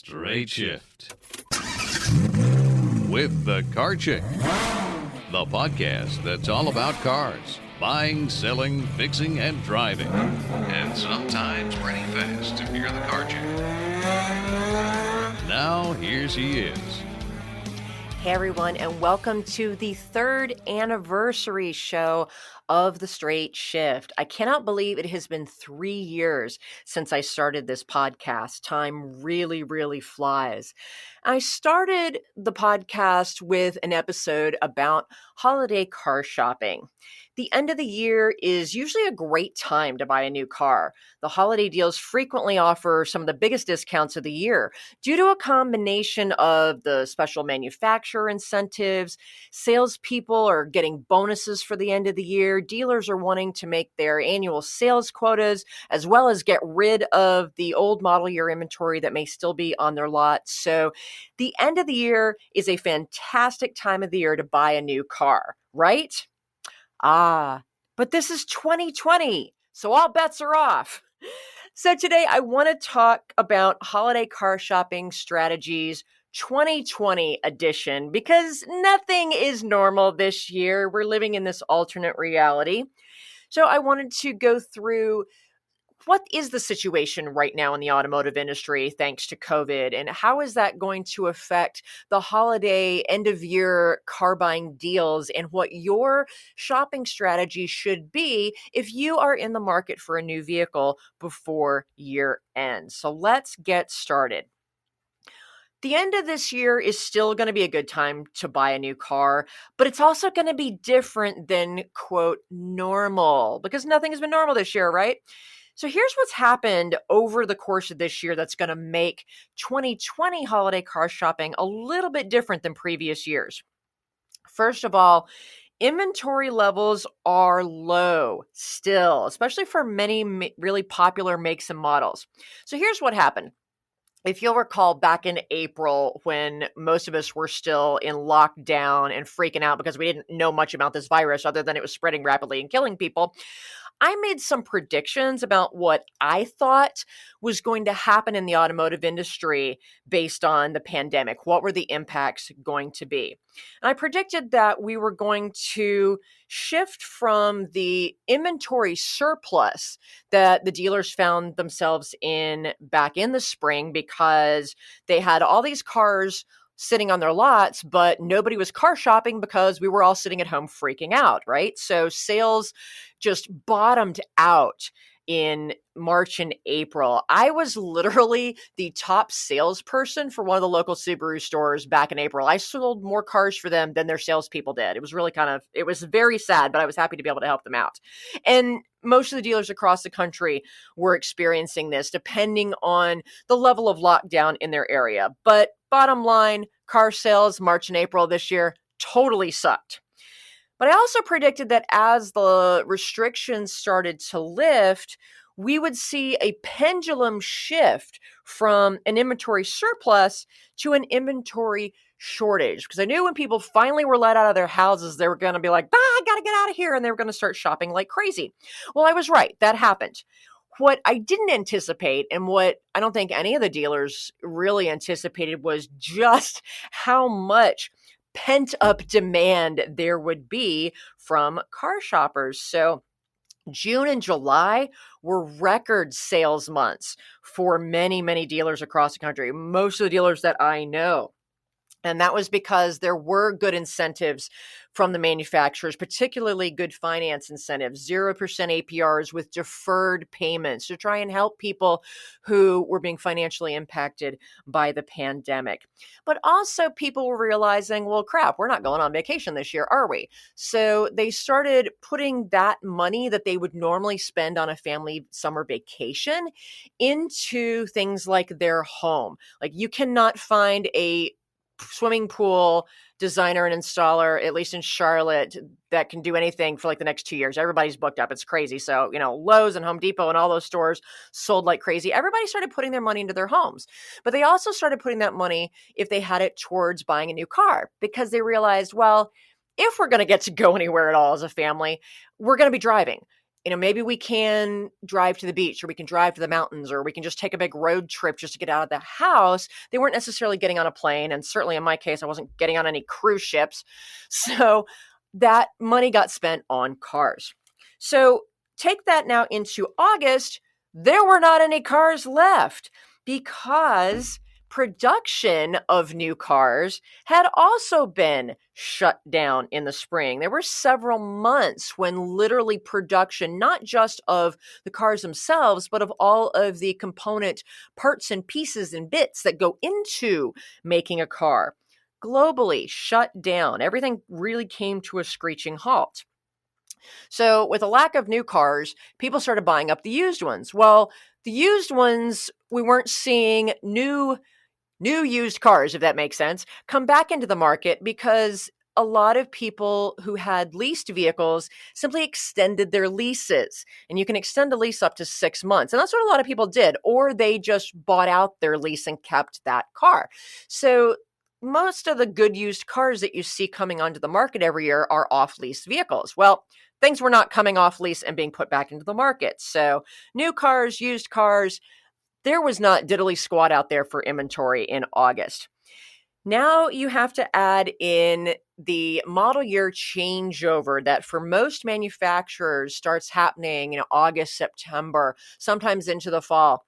Straight Shift with the Car Chick, the podcast that's all about cars, buying, selling, fixing, and driving, and sometimes renting fast if you're the car chick. Now, here she is. Hey everyone, and welcome to the third anniversary show of the Straight Shift. I cannot believe it has been 3 years since I started this podcast. Time really flies. I started the podcast with an episode about holiday car shopping. The end of the year is usually a great time to buy a new car. The holiday deals frequently offer some of the biggest discounts of the year due to a combination of the special manufacturer incentives, salespeople are getting bonuses for the end of the year, dealers are wanting to make their annual sales quotas, as well as get rid of the old model year inventory that may still be on their lot. So the end of the year is a fantastic time of the year to buy a new car, right? But this is 2020, so all bets are off. So today I want to talk about holiday car shopping strategies 2020 edition because nothing is normal this year. We're living in this alternate reality. So I wanted to go through what is the situation right now in the automotive industry thanks to COVID, and how is that going to affect the holiday end of year car buying deals and what your shopping strategy should be if you are in the market for a new vehicle before year end. So let's get started. The end of this year is still going to be a good time to buy a new car, but it's also going to be different than, quote, normal, because nothing has been normal this year, right? So here's what's happened over the course of this year that's going to make 2020 holiday car shopping a little bit different than previous years. First of all, inventory levels are low still, especially for many really popular makes and models. So here's what happened. If you'll recall back in April when most of us were still in lockdown and freaking out because we didn't know much about this virus other than it was spreading rapidly and killing people, I made some predictions about what I thought was going to happen in the automotive industry based on the pandemic. What were the impacts going to be? And I predicted that we were going to shift from the inventory surplus that the dealers found themselves in back in the spring because they had all these cars sitting on their lots, but nobody was car shopping because we were all sitting at home freaking out, right? So sales just bottomed out in March and April. I was literally the top salesperson for one of the local Subaru stores back in April. I sold more cars for them than their salespeople did. It was really it was very sad, but I was happy to be able to help them out. And most of the dealers across the country were experiencing this depending on the level of lockdown in their area. But bottom line, car sales March and April this year totally sucked. But I also predicted that as the restrictions started to lift, we would see a pendulum shift from an inventory surplus to an inventory shortage. Because I knew when people finally were let out of their houses, they were going to be like, I got to get out of here. And they were going to start shopping like crazy. Well, I was right. That happened. What I didn't anticipate, and what I don't think any of the dealers really anticipated, was just how much pent-up demand there would be from car shoppers. So June and July were record sales months for many dealers across the country, most of the dealers that I know. And that was because there were good incentives from the manufacturers, particularly good finance incentives, 0% APRs with deferred payments to try and help people who were being financially impacted by the pandemic. But also people were realizing, well, crap, we're not going on vacation this year, are we? So they started putting that money that they would normally spend on a family summer vacation into things like their home. Like you cannot find a swimming pool designer and installer, at least in Charlotte, that can do anything for like the next 2 years. Everybody's booked up. It's crazy. So, Lowe's and Home Depot and all those stores sold like crazy. Everybody started putting their money into their homes, but they also started putting that money, if they had it, towards buying a new car, because they realized, well, if we're going to get to go anywhere at all as a family, we're going to be driving. maybe we can drive to the beach, or we can drive to the mountains, or we can just take a big road trip just to get out of the house. They weren't necessarily getting on a plane. And certainly in my case, I wasn't getting on any cruise ships. So that money got spent on cars. So take that now into August, there were not any cars left because production of new cars had also been shut down in the spring. There were several months when literally production, not just of the cars themselves, but of all of the component parts and pieces and bits that go into making a car, globally shut down. Everything really came to a screeching halt. So, with a lack of new cars, people started buying up the used ones. Well, the used ones, we weren't seeing new used cars, if that makes sense, come back into the market because a lot of people who had leased vehicles simply extended their leases. And you can extend a lease up to 6 months. And that's what a lot of people did. Or they just bought out their lease and kept that car. So most of the good used cars that you see coming onto the market every year are off-lease vehicles. Well, things were not coming off lease and being put back into the market. So new cars, used cars, there was not diddly squat out there for inventory in August. Now you have to add in the model year changeover that for most manufacturers starts happening in August, September, sometimes into the fall.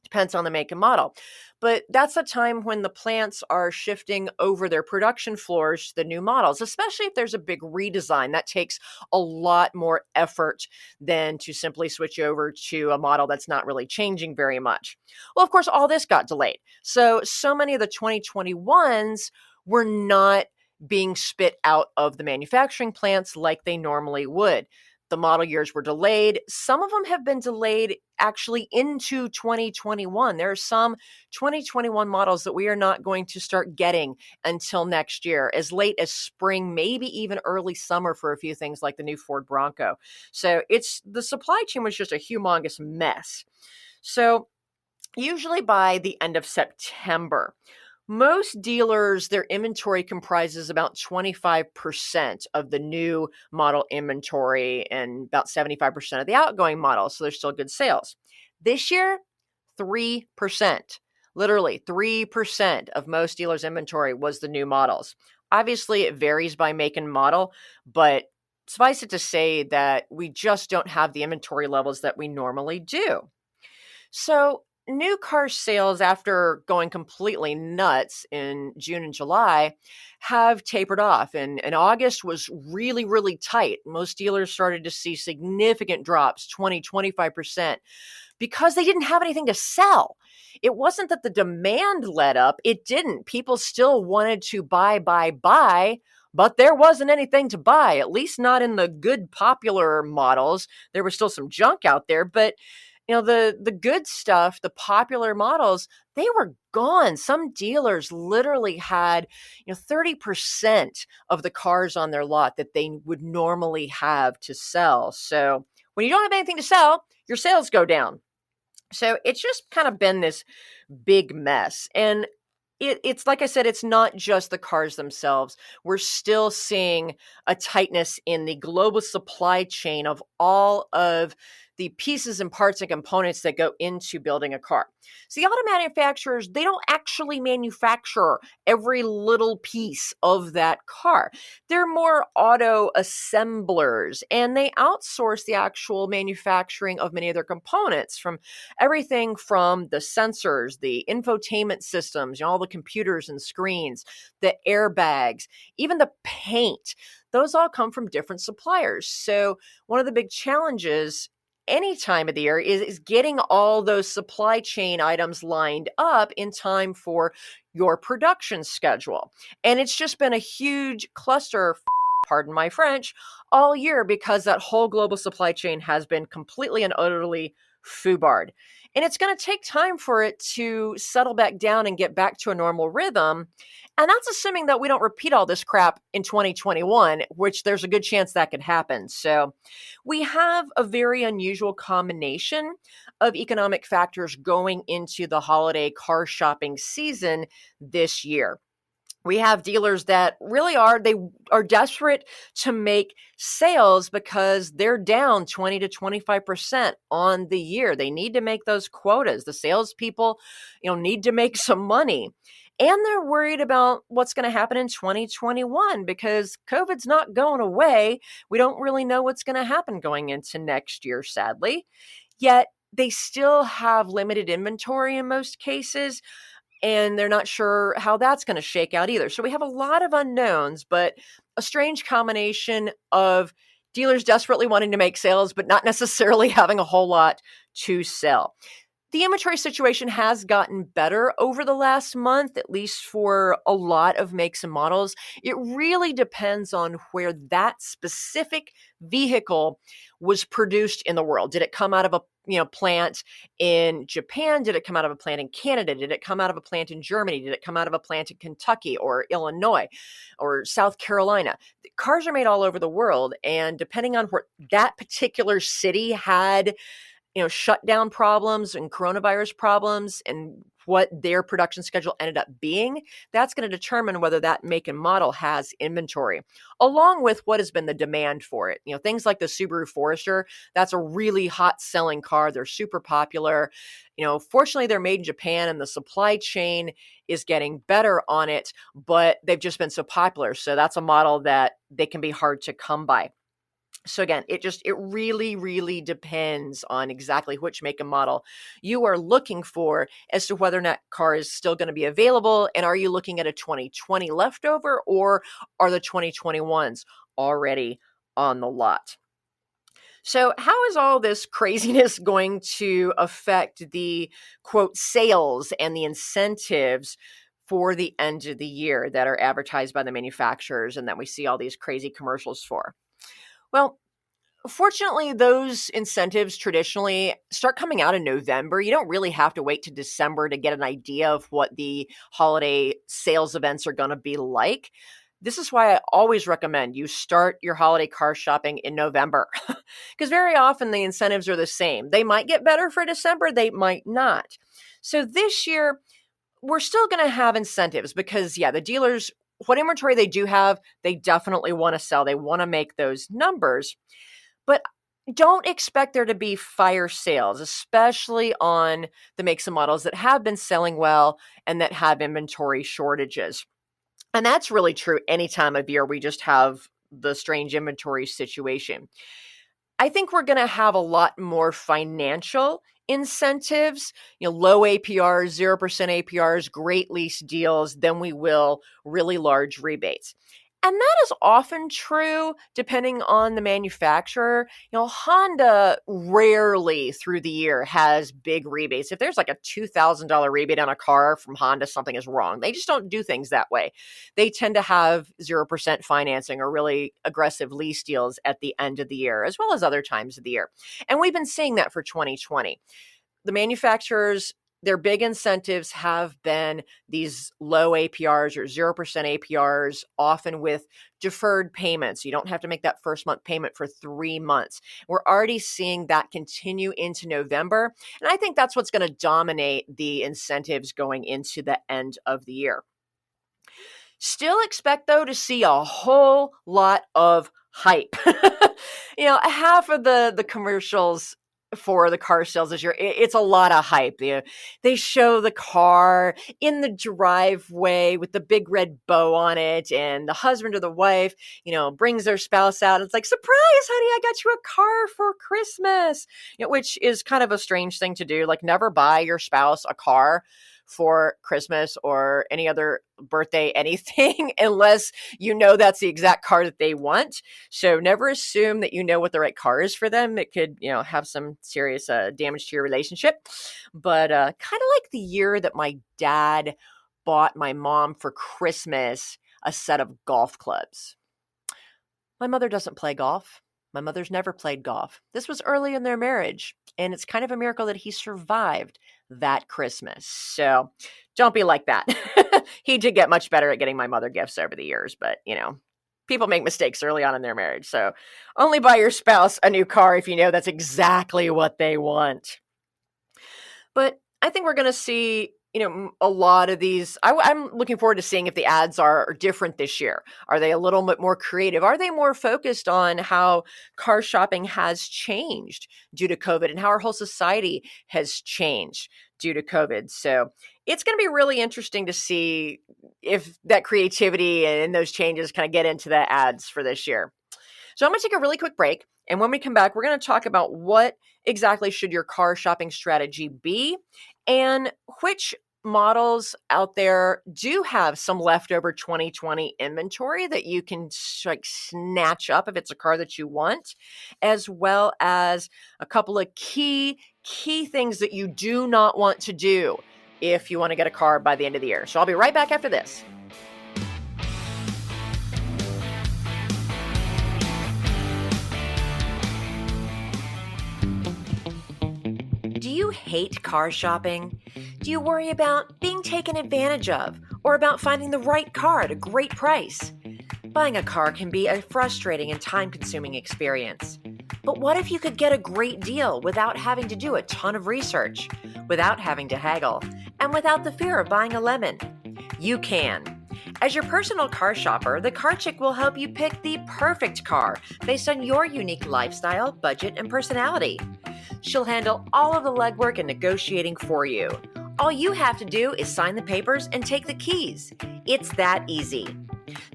Depends on the make and model. But that's a time when the plants are shifting over their production floors to the new models, especially if there's a big redesign. That takes a lot more effort than to simply switch over to a model that's not really changing very much. Well, of course, all this got delayed. So many of the 2021s were not being spit out of the manufacturing plants like they normally would. The model years were delayed. Some of them have been delayed actually into 2021. There are some 2021 models that we are not going to start getting until next year, as late as spring, maybe even early summer for a few things like the new Ford Bronco. So the supply chain was just a humongous mess. So usually by the end of September, most dealers, their inventory comprises about 25% of the new model inventory and about 75% of the outgoing models. So there's still good sales. This year, 3%. Literally 3% of most dealers' inventory was the new models. Obviously, it varies by make and model, but suffice it to say that we just don't have the inventory levels that we normally do. So new car sales, after going completely nuts in June and July, have tapered off. And August was really, really tight. Most dealers started to see significant drops, 20, 25%, because they didn't have anything to sell. It wasn't that the demand let up. It didn't. People still wanted to buy, but there wasn't anything to buy, at least not in the good popular models. There was still some junk out there, but the good stuff, the popular models, they were gone. Some dealers literally had 30% of the cars on their lot that they would normally have to sell. So when you don't have anything to sell, your sales go down. So it's just kind of been this big mess. And it's like I said, it's not just the cars themselves. We're still seeing a tightness in the global supply chain of all of the pieces and parts and components that go into building a car. So the auto manufacturers, they don't actually manufacture every little piece of that car. They're more auto assemblers, and they outsource the actual manufacturing of many of their components, from everything from the sensors, the infotainment systems, all the computers and screens, the airbags, even the paint. Those all come from different suppliers. So one of the big challenges any time of the year is getting all those supply chain items lined up in time for your production schedule. And it's just been a huge cluster, pardon my French, all year, because that whole global supply chain has been completely and utterly foobarred. And it's going to take time for it to settle back down and get back to a normal rhythm. And that's assuming that we don't repeat all this crap in 2021, which there's a good chance that could happen. So we have a very unusual combination of economic factors going into the holiday car shopping season this year. We have dealers that really they are desperate to make sales because they're down 20 to 25% on the year. They need to make those quotas. The salespeople, need to make some money. And they're worried about what's going to happen in 2021 because COVID's not going away. We don't really know what's going to happen going into next year, sadly. Yet they still have limited inventory in most cases, and they're not sure how that's going to shake out either. So we have a lot of unknowns, but a strange combination of dealers desperately wanting to make sales, but not necessarily having a whole lot to sell. The inventory situation has gotten better over the last month, at least for a lot of makes and models. It really depends on where that specific vehicle was produced in the world. Did it come out of a plant in Japan? Did it come out of a plant in Canada? Did it come out of a plant in Germany? Did it come out of a plant in Kentucky or Illinois or South Carolina? Cars are made all over the world, and depending on where that particular city had shutdown problems and coronavirus problems and what their production schedule ended up being, that's going to determine whether that make and model has inventory, along with what has been the demand for it. Things like the Subaru Forester, that's a really hot selling car. They're super popular. Fortunately, they're made in Japan and the supply chain is getting better on it, but they've just been so popular. So that's a model that they can be hard to come by. So again, it really, really depends on exactly which make and model you are looking for as to whether or not car is still going to be available. And are you looking at a 2020 leftover, or are the 2021s already on the lot? So how is all this craziness going to affect the quote sales and the incentives for the end of the year that are advertised by the manufacturers and that we see all these crazy commercials for? Well, fortunately, those incentives traditionally start coming out in November. You don't really have to wait to December to get an idea of what the holiday sales events are going to be like. This is why I always recommend you start your holiday car shopping in November, because very often the incentives are the same. They might get better for December, they might not. So this year, we're still going to have incentives because, the dealers, what inventory they do have, they definitely want to sell. They want to make those numbers. But don't expect there to be fire sales, especially on the makes and models that have been selling well and that have inventory shortages. And that's really true any time of year we just have the strange inventory situation. I think we're going to have a lot more financial incentives, low APRs, 0% APRs, great lease deals, than we will really large rebates. And that is often true depending on the manufacturer. Honda rarely through the year has big rebates. If there's like a $2,000 rebate on a car from Honda, something is wrong. They just don't do things that way. They tend to have 0% financing or really aggressive lease deals at the end of the year, as well as other times of the year. And we've been seeing that for 2020. The manufacturers, their big incentives have been these low APRs or 0% APRs, often with deferred payments. You don't have to make that first month payment for 3 months. We're already seeing that continue into November. And I think that's what's going to dominate the incentives going into the end of the year. Still expect, though, to see a whole lot of hype. Half of the commercials for the car sales this year, it's a lot of hype. They show the car in the driveway with the big red bow on it, and the husband or the wife, brings their spouse out. It's like, surprise, honey, I got you a car for Christmas, which is kind of a strange thing to do. Like, never buy your spouse a car for Christmas or any other birthday, anything, unless that's the exact car that they want. So never assume that what the right car is for them. It could, have some serious damage to your relationship. But kind of like the year that my dad bought my mom for Christmas a set of golf clubs. My mother doesn't play golf. My mother's never played golf. This was early in their marriage, and it's kind of a miracle that he survived that Christmas. So don't be like that. He did get much better at getting my mother gifts over the years, but people make mistakes early on in their marriage. So only buy your spouse a new car if that's exactly what they want. But I think we're going to see a lot of these, I'm looking forward to seeing if the ads are different this year. Are they a little bit more creative? Are they more focused on how car shopping has changed due to COVID and how our whole society has changed due to COVID? So it's going to be really interesting to see if that creativity and those changes kind of get into the ads for this year. So I'm going to take a really quick break. And when we come back, we're going to talk about what exactly should your car shopping strategy be and which models out there do have some leftover 2020 inventory that you can like snatch up if it's a car that you want, as well as a couple of key things that you do not want to do if you want to get a car by the end of the year. So I'll be right back after this. Do you hate car shopping? Do you worry about being taken advantage of or about finding the right car at a great price? Buying a car can be a frustrating and time-consuming experience. But what if you could get a great deal without having to do a ton of research, without having to haggle, and without the fear of buying a lemon? You can. As your personal car shopper, the Car Chick will help you pick the perfect car based on your unique lifestyle, budget, and personality. She'll handle all of the legwork and negotiating for you. All you have to do is sign the papers and take the keys. It's that easy.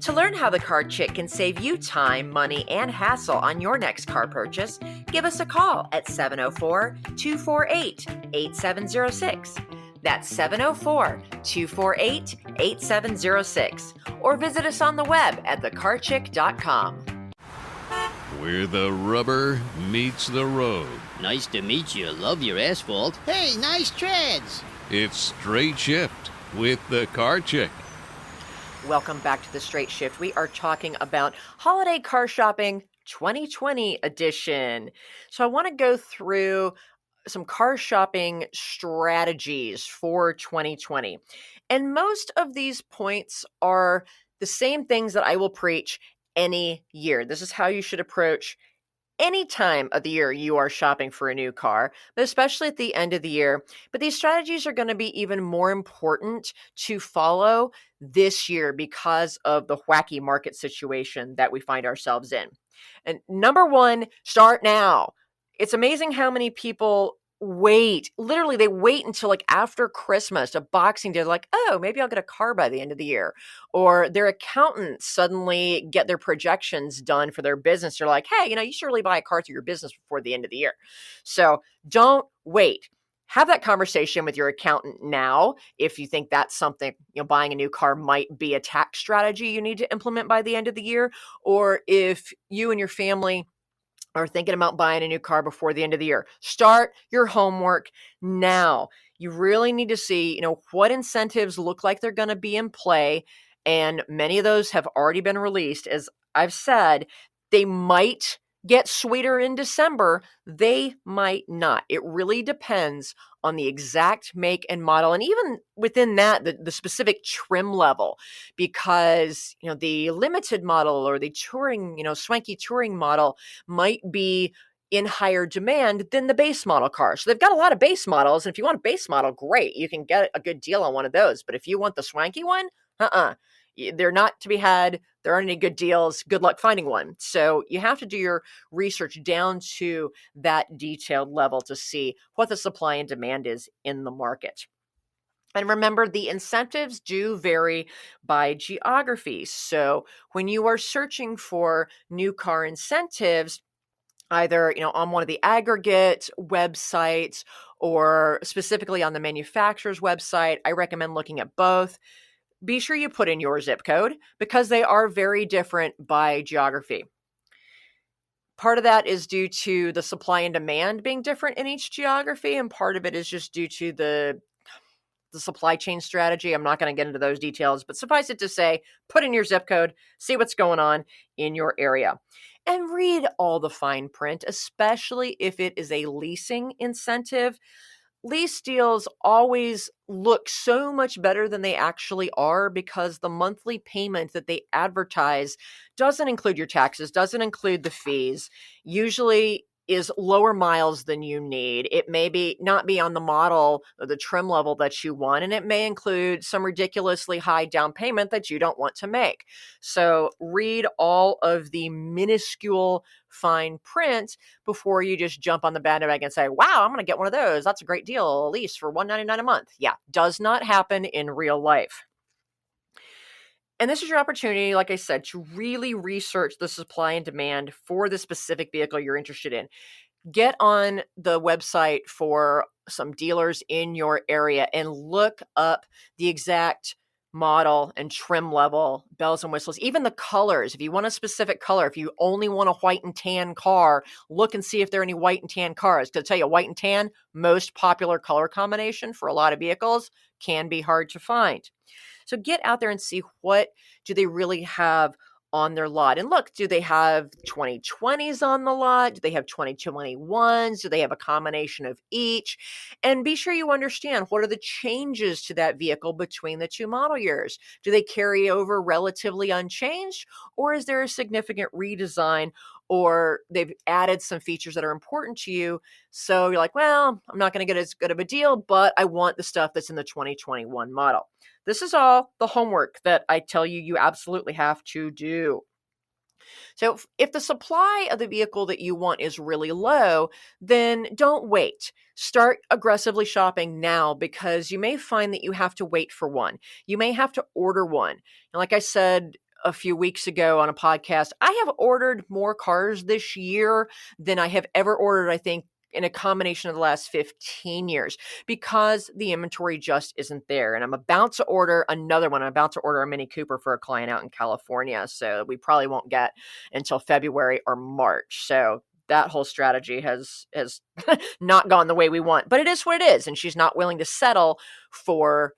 To learn how the Car Chick can save you time, money, and hassle on your next car purchase, give us a call at 704-248-8706. That's 704-248-8706. Or visit us on the web at thecarchick.com. Where the rubber meets the road. Nice to meet you. Love your asphalt. Hey, nice treads. It's Straight Shift with the Car Chick. Welcome back to the Straight Shift. We are talking about Holiday Car Shopping 2020 edition. So I want to go through some car shopping strategies for 2020. And most of these points are the same things that I will preach any year. This is how you should approach any time of the year you are shopping for a new car, but especially at the end of the year. But these strategies are going to be even more important to follow this year because of the wacky market situation that we find ourselves in. And number one, start now. It's amazing how many people wait. Literally, they wait until like after Christmas, a Boxing Day. They're like, oh, maybe I'll get a car by the end of the year. Or their accountants suddenly get their projections done for their business. They're like, hey, you should really buy a car through your business before the end of the year. So don't wait. Have that conversation with your accountant now if you think that's something, buying a new car might be a tax strategy you need to implement by the end of the year. Or if you and your family are thinking about buying a new car before the end of the year, start your homework now. You really need to see, what incentives look like they're going to be in play. And many of those have already been released. As I've said, they might get sweeter in December. They might not. It really depends on the exact make and model. And even within that, the specific trim level, because, the limited model or the touring, swanky touring model might be in higher demand than the base model car. So they've got a lot of base models. And if you want a base model, great. You can get a good deal on one of those. But if you want the swanky one, they're not to be had. There aren't any good deals. Good luck finding one. So you have to do your research down to that detailed level to see what the supply and demand is in the market. And remember, the incentives do vary by geography. So when you are searching for new car incentives, either on one of the aggregate websites or specifically on the manufacturer's website, I recommend looking at both. Be sure you put in your zip code because they are very different by geography. Part of that is due to the supply and demand being different in each geography, and part of it is just due to the supply chain strategy. I'm not going to get into those details, but suffice it to say, put in your zip code, see what's going on in your area, and read all the fine print, especially if it is a leasing incentive. Lease deals always look so much better than they actually are because the monthly payment that they advertise doesn't include your taxes, doesn't include the fees. Usually is lower miles than you need. It may not be on the model or the trim level that you want, and it may include some ridiculously high down payment that you don't want to make. So read all of the minuscule fine print before you just jump on the bandwagon and say, wow, I'm going to get one of those. That's a great deal, at least for $199 a month. Yeah, does not happen in real life. And this is your opportunity, like I said, to really research the supply and demand for the specific vehicle you're interested in. Get on the website for some dealers in your area and look up the exact model and trim level, bells and whistles, even the colors. If you want a specific color, if you only want a white and tan car, look and see if there are any white and tan cars. Because I tell you, white and tan, most popular color combination for a lot of vehicles, can be hard to find. So get out there and see what do they really have on their lot. And look, do they have 2020s on the lot? Do they have 2021s? Do they have a combination of each? And be sure you understand, what are the changes to that vehicle between the two model years? Do they carry over relatively unchanged, or is there a significant redesign, or they've added some features that are important to you? So you're like, well, I'm not going to get as good of a deal, but I want the stuff that's in the 2021 model. This is all the homework that I tell you you absolutely have to do. So if the supply of the vehicle that you want is really low, then don't wait. Start aggressively shopping now, because you may find that you have to wait for one. You may have to order one. And like I said a few weeks ago on a podcast, I have ordered more cars this year than I have ever ordered, I think, in a combination of the last 15 years, because the inventory just isn't there. And I'm about to order another one. I'm about to order a Mini Cooper for a client out in California. So we probably won't get until February or March. So that whole strategy has not gone the way we want, but it is what it is. And she's not willing to settle for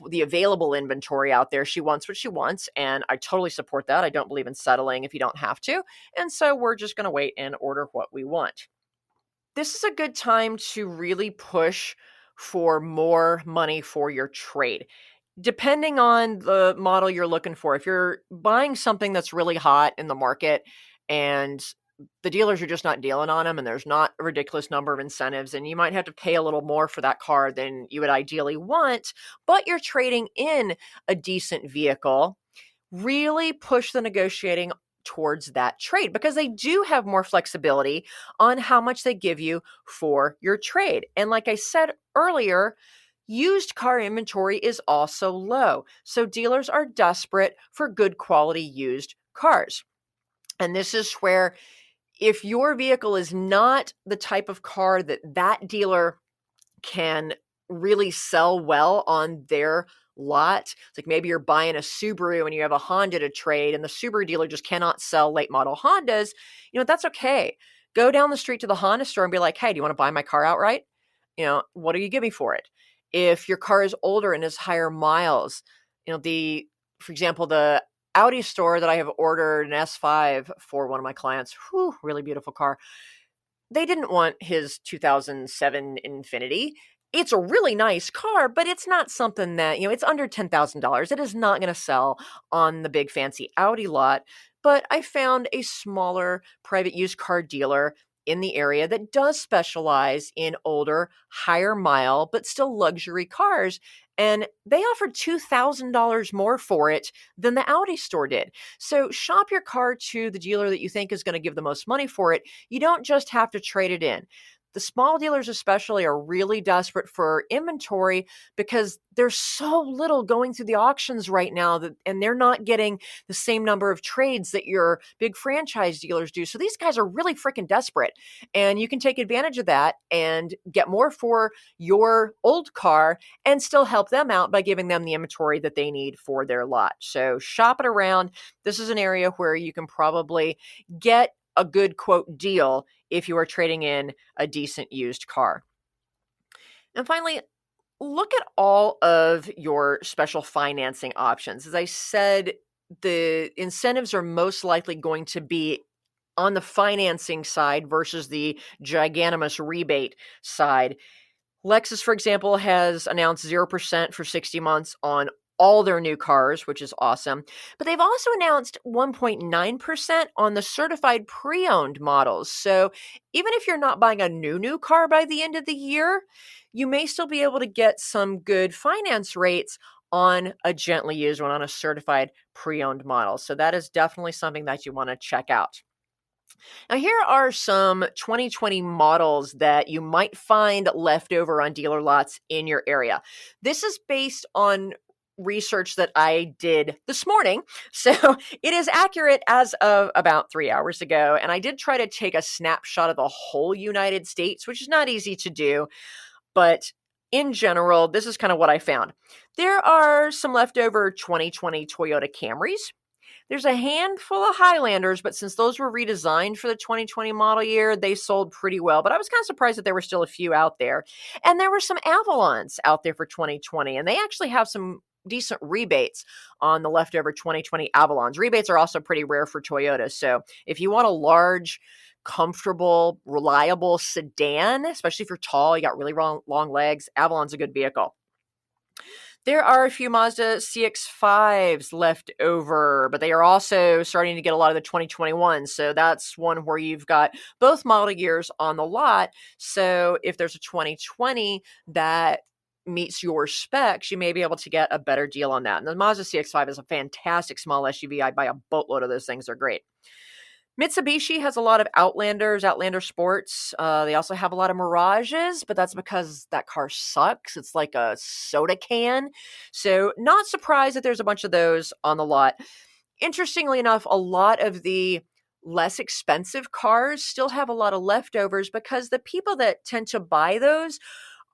the available inventory out there. She wants what she wants, and I totally support that. I don't believe in settling if you don't have to. And so we're just going to wait and order what we want. This is a good time to really push for more money for your trade. Depending on the model you're looking for, if you're buying something that's really hot in the market and the dealers are just not dealing on them and there's not a ridiculous number of incentives, and you might have to pay a little more for that car than you would ideally want, but you're trading in a decent vehicle, really push the negotiating towards that trade, because they do have more flexibility on how much they give you for your trade. And like I said earlier, used car inventory is also low. So dealers are desperate for good quality used cars. And this is where, if your vehicle is not the type of car that dealer can really sell well on their lot, it's like maybe you're buying a Subaru and you have a Honda to trade, and the Subaru dealer just cannot sell late model Hondas, that's okay. Go down the street to the Honda store and be like, hey, do you want to buy my car outright? What do you give me for it? If your car is older and is higher miles, for example, the Audi store that I have ordered an S5 for one of my clients, really beautiful car. They didn't want his 2007 Infiniti. It's a really nice car, but it's not something that, it's under $10,000. It is not going to sell on the big fancy Audi lot. But I found a smaller private used car dealer in the area that does specialize in older, higher mile, but still luxury cars. And they offered $2,000 more for it than the Audi store did. So shop your car to the dealer that you think is going to give the most money for it. You don't just have to trade it in. The small dealers especially are really desperate for inventory because there's so little going through the auctions right now, and they're not getting the same number of trades that your big franchise dealers do. So these guys are really freaking desperate, and you can take advantage of that and get more for your old car and still help them out by giving them the inventory that they need for their lot. So shop it around. This is an area where you can probably get a good quote deal if you are trading in a decent used car. And finally, look at all of your special financing options. As I said, the incentives are most likely going to be on the financing side versus the giganimous rebate side. Lexus, for example, has announced 0% for 60 months on all their new cars, which is awesome. But they've also announced 1.9% on the certified pre-owned models. So even if you're not buying a new car by the end of the year, you may still be able to get some good finance rates on a gently used one, on a certified pre-owned model. So that is definitely something that you want to check out. Now, here are some 2020 models that you might find left over on dealer lots in your area. This is based on research that I did this morning. So it is accurate as of about 3 hours ago. And I did try to take a snapshot of the whole United States, which is not easy to do. But in general, this is kind of what I found. There are some leftover 2020 Toyota Camrys. There's a handful of Highlanders, but since those were redesigned for the 2020 model year, they sold pretty well. But I was kind of surprised that there were still a few out there. And there were some Avalons out there for 2020, and they actually have some decent rebates on the leftover 2020 Avalons. Rebates are also pretty rare for Toyota. So if you want a large, comfortable, reliable sedan, especially if you're tall, you got really long legs, Avalon's a good vehicle. There are a few Mazda CX-5s left over, but they are also starting to get a lot of the 2021. So that's one where you've got both model years on the lot. So if there's a 2020 that meets your specs, you may be able to get a better deal on that. And the Mazda CX-5 is a fantastic small SUV. I buy a boatload of those things. They're great. Mitsubishi has a lot of Outlanders, Outlander Sports. They also have a lot of Mirages, but that's because that car sucks. It's like a soda can. So not surprised that there's a bunch of those on the lot. Interestingly enough, a lot of the less expensive cars still have a lot of leftovers because the people that tend to buy those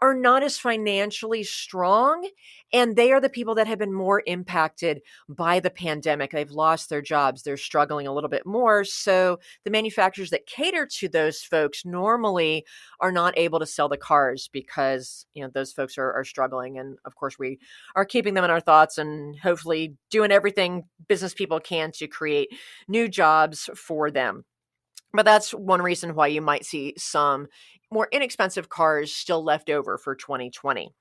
are not as financially strong, and they are the people that have been more impacted by the pandemic. They've lost their jobs. They're struggling a little bit more. So the manufacturers that cater to those folks normally are not able to sell the cars because, those folks are struggling. And of course, we are keeping them in our thoughts and hopefully doing everything business people can to create new jobs for them. But that's one reason why you might see some more inexpensive cars still left over for 2020.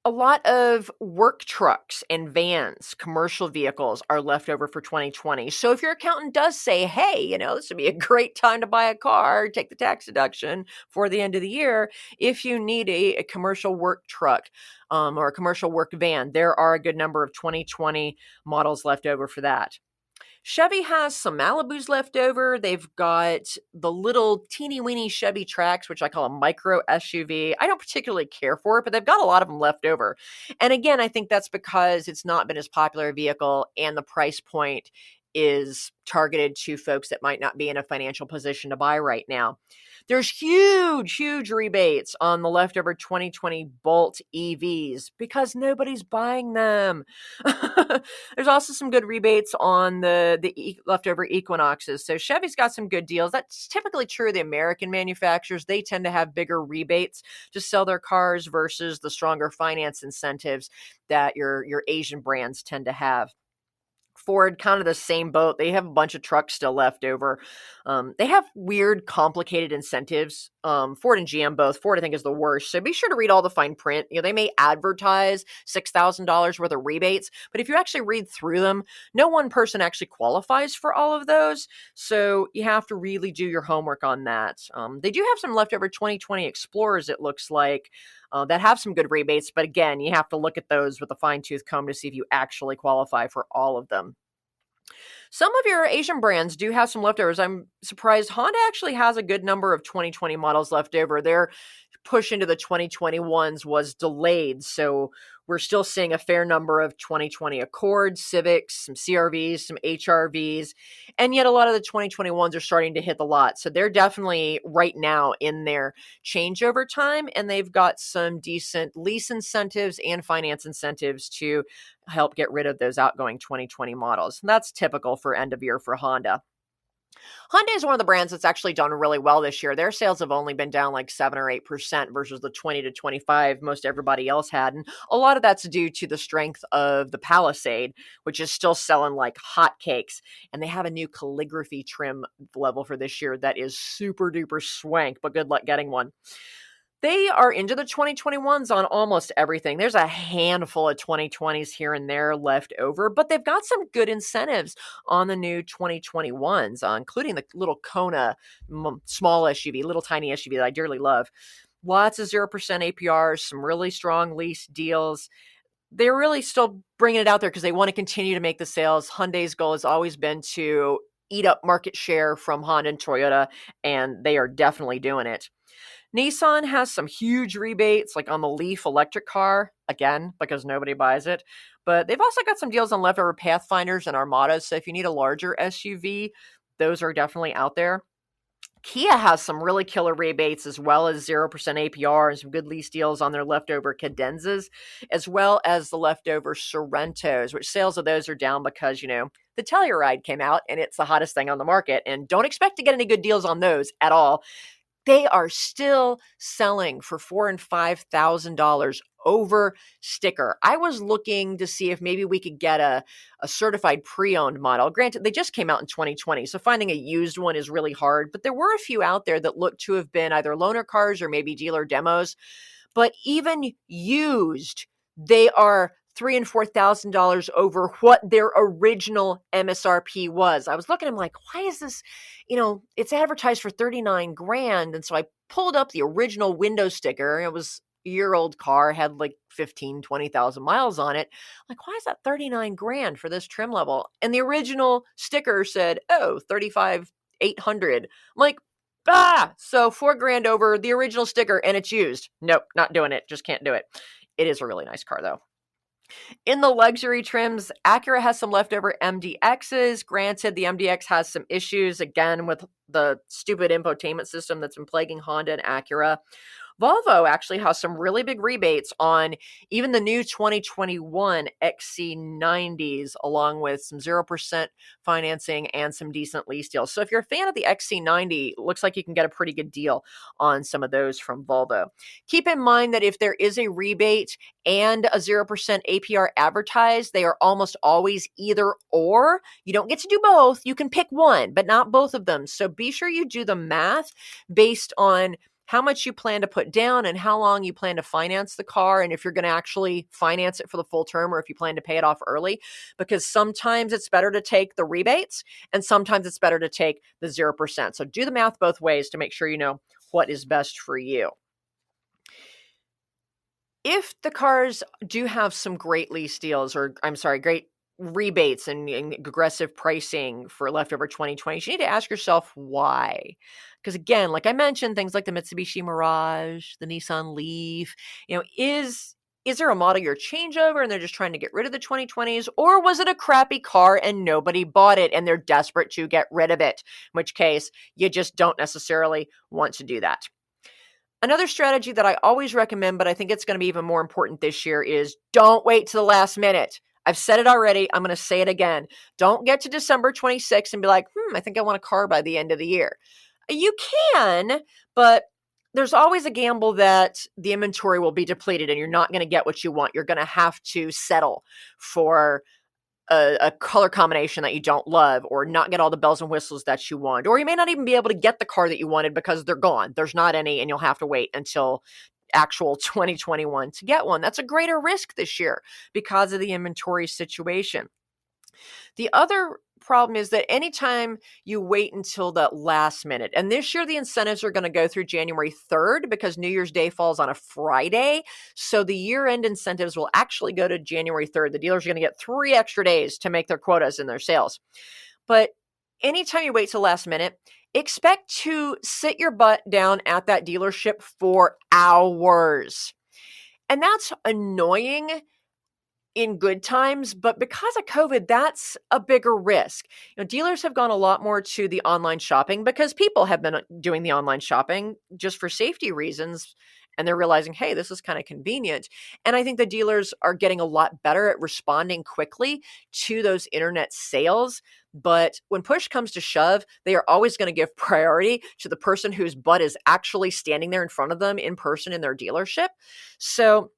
A lot of work trucks and vans, commercial vehicles are left over for 2020. So if your accountant does say, hey, this would be a great time to buy a car, take the tax deduction for the end of the year, if you need a commercial work truck or a commercial work van, there are a good number of 2020 models left over for that. Chevy has some Malibus left over. They've got the little teeny weeny Chevy Trax, which I call a micro SUV. I don't particularly care for it, but they've got a lot of them left over. And again, I think that's because it's not been as popular a vehicle and the price point is targeted to folks that might not be in a financial position to buy right now. There's huge rebates on the leftover 2020 Bolt EVs because nobody's buying them. There's also some good rebates on the leftover Equinoxes. So Chevy's got some good deals. That's typically true of the American manufacturers. They tend to have bigger rebates to sell their cars versus the stronger finance incentives that your Asian brands tend to have. Ford, kind of the same boat. They have a bunch of trucks still left over. They have weird, complicated incentives. Ford and GM both. Ford, I think, is the worst. So be sure to read all the fine print. They may advertise $6,000 worth of rebates, but if you actually read through them, no one person actually qualifies for all of those. So you have to really do your homework on that. They do have some leftover 2020 Explorers, it looks like, that have some good rebates. But again, you have to look at those with a fine-tooth comb to see if you actually qualify for all of them. Some of your Asian brands do have some leftovers. I'm surprised Honda actually has a good number of 2020 models left over. Their push into the 2021s was delayed, so we're still seeing a fair number of 2020 Accords, Civics, some CRVs, some HRVs, and yet a lot of the 2021s are starting to hit the lot. So they're definitely right now in their changeover time, and they've got some decent lease incentives and finance incentives to help get rid of those outgoing 2020 models. And that's typical for end of year for Honda. Honda is one of the brands that's actually done really well this year. Their sales have only been down like 7 or 8% versus the 20 to 25 most everybody else had. And a lot of that's due to the strength of the Palisade, which is still selling like hotcakes. And they have a new calligraphy trim level for this year that is super duper swank, but good luck getting one. They are into the 2021s on almost everything. There's a handful of 2020s here and there left over, but they've got some good incentives on the new 2021s, including the little Kona small SUV, little tiny SUV that I dearly love. Lots of 0% APRs, some really strong lease deals. They're really still bringing it out there because they want to continue to make the sales. Hyundai's goal has always been to eat up market share from Honda and Toyota, and they are definitely doing it. Nissan has some huge rebates, like on the Leaf electric car, again, because nobody buys it. But they've also got some deals on leftover Pathfinders and Armadas. So if you need a larger SUV, those are definitely out there. Kia has some really killer rebates as well as 0% APR and some good lease deals on their leftover Cadenzas, as well as the leftover Sorrentos, which sales of those are down because, the Telluride came out and it's the hottest thing on the market. And don't expect to get any good deals on those at all. They are still selling for $4,000 and $5,000 over sticker. I was looking to see if maybe we could get a certified pre-owned model. Granted, they just came out in 2020, so finding a used one is really hard, but there were a few out there that looked to have been either loaner cars or maybe dealer demos. But even used, they are $3,000 and $4,000 over what their original MSRP was. I was looking at them like, why is this? It's advertised for $39,000, and so I pulled up the original window sticker. It was a year-old car, had like 15, 20,000 miles on it. Like, why is that $39,000 for this trim level? And the original sticker said, oh, $35,800. I'm like, so $4,000 over the original sticker, and it's used. Nope, not doing it. Just can't do it. It is a really nice car, though. In the luxury trims, Acura has some leftover MDXs. Granted, the MDX has some issues, again, with the stupid infotainment system that's been plaguing Honda and Acura. Volvo actually has some really big rebates on even the new 2021 XC90s, along with some 0% financing and some decent lease deals. So if you're a fan of the XC90, it looks like you can get a pretty good deal on some of those from Volvo. Keep in mind that if there is a rebate and a 0% APR advertised, they are almost always either or. You don't get to do both. You can pick one, but not both of them. So be sure you do the math based on how much you plan to put down and how long you plan to finance the car, and if you're going to actually finance it for the full term or if you plan to pay it off early, because sometimes it's better to take the rebates and sometimes it's better to take the 0%. So do the math both ways to make sure you know what is best for you. If the cars do have some great lease deals, great rebates and aggressive pricing for leftover 2020s, you need to ask yourself why. Because again, like I mentioned, things like the Mitsubishi Mirage, the Nissan Leaf, is there a model year changeover and they're just trying to get rid of the 2020s? Or was it a crappy car and nobody bought it and they're desperate to get rid of it? In which case, you just don't necessarily want to do that. Another strategy that I always recommend, but I think it's going to be even more important this year, is don't wait to the last minute. I've said it already. I'm going to say it again. Don't get to December 26th and be like, I think I want a car by the end of the year. You can, but there's always a gamble that the inventory will be depleted and you're not going to get what you want. You're going to have to settle for a color combination that you don't love, or not get all the bells and whistles that you want, or you may not even be able to get the car that you wanted because they're gone. There's not any, and you'll have to wait until actual 2021 to get one. That's a greater risk this year because of the inventory situation. The other problem is that anytime you wait until the last minute, and this year the incentives are going to go through January 3rd because New Year's Day falls on a Friday. So the year-end incentives will actually go to January 3rd. The dealers are going to get 3 extra days to make their quotas in their sales. But anytime you wait till last minute, expect to sit your butt down at that dealership for hours. And that's annoying in good times, but because of COVID, that's a bigger risk. Dealers have gone a lot more to the online shopping because people have been doing the online shopping just for safety reasons. And they're realizing, hey, this is kind of convenient. And I think the dealers are getting a lot better at responding quickly to those internet sales. But when push comes to shove, they are always going to give priority to the person whose butt is actually standing there in front of them in person in their dealership. So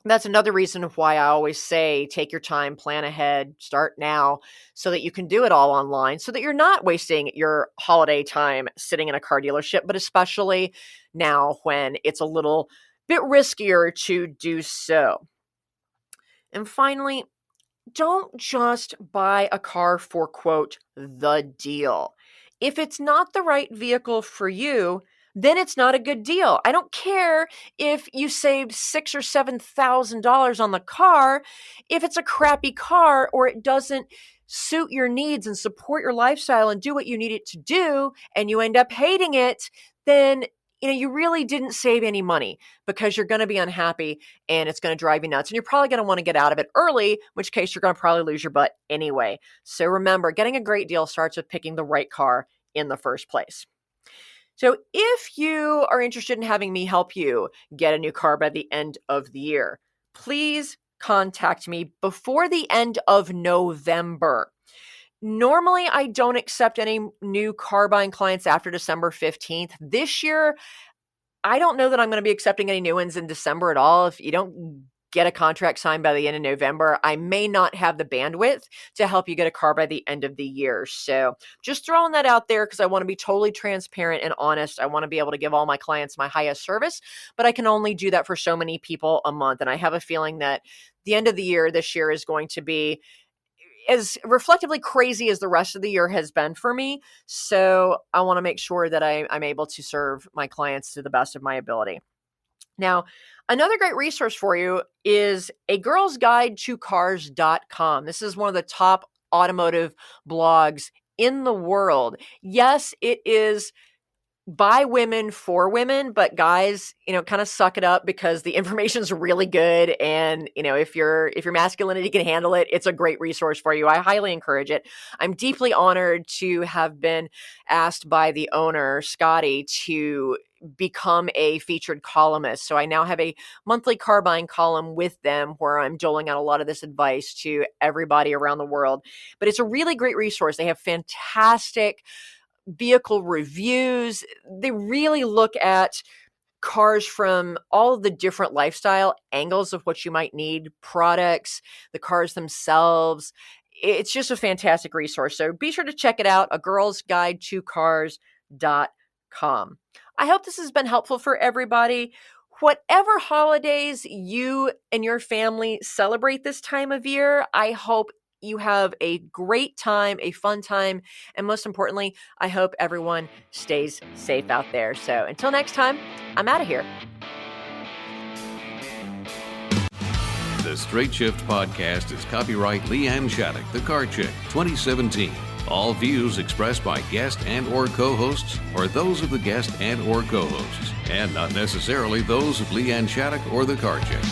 That's another reason why I always say take your time, plan ahead, start now so that you can do it all online so that you're not wasting your holiday time sitting in a car dealership, but especially now when it's a little bit riskier to do so. And finally, don't just buy a car for, quote, the deal. If it's not the right vehicle for you, then it's not a good deal. I don't care if you saved $6,000 or $7,000 on the car. If it's a crappy car or it doesn't suit your needs and support your lifestyle and do what you need it to do, and you end up hating it, then you really didn't save any money because you're going to be unhappy and it's going to drive you nuts. And you're probably going to want to get out of it early, in which case you're going to probably lose your butt anyway. So remember, getting a great deal starts with picking the right car in the first place. So if you are interested in having me help you get a new car by the end of the year, please contact me before the end of November. Normally, I don't accept any new car buying clients after December 15th. This year, I don't know that I'm going to be accepting any new ones in December at all. If you don't get a contract signed by the end of November, I may not have the bandwidth to help you get a car by the end of the year. So just throwing that out there because I want to be totally transparent and honest. I want to be able to give all my clients my highest service, but I can only do that for so many people a month. And I have a feeling that the end of the year this year is going to be as reflectively crazy as the rest of the year has been for me. So I want to make sure that I'm able to serve my clients to the best of my ability. Now, another great resource for you is a girl's guide to cars.com. This is one of the top automotive blogs in the world. Yes, it is by women for women, but guys, kind of suck it up because the information is really good. And, if your masculinity can handle it, it's a great resource for you. I highly encourage it. I'm deeply honored to have been asked by the owner, Scotty, to become a featured columnist. So I now have a monthly car buying column with them where I'm doling out a lot of this advice to everybody around the world. But it's a really great resource. They have fantastic vehicle reviews. They really look at cars from all of the different lifestyle angles of what you might need, products, the cars themselves. It's just a fantastic resource. So be sure to check it out, A Girl's Guide to Cars.com. I hope this has been helpful for everybody. Whatever holidays you and your family celebrate this time of year, I hope you have a great time, a fun time, and most importantly, I hope everyone stays safe out there. So until next time, I'm out of here. The Straight Shift Podcast is copyright LeeAnn Shattuck, The Car Chick, 2017. All views expressed by guest and or co-hosts are those of the guest and or co-hosts, and not necessarily those of LeeAnn Shattuck or The Car Chick.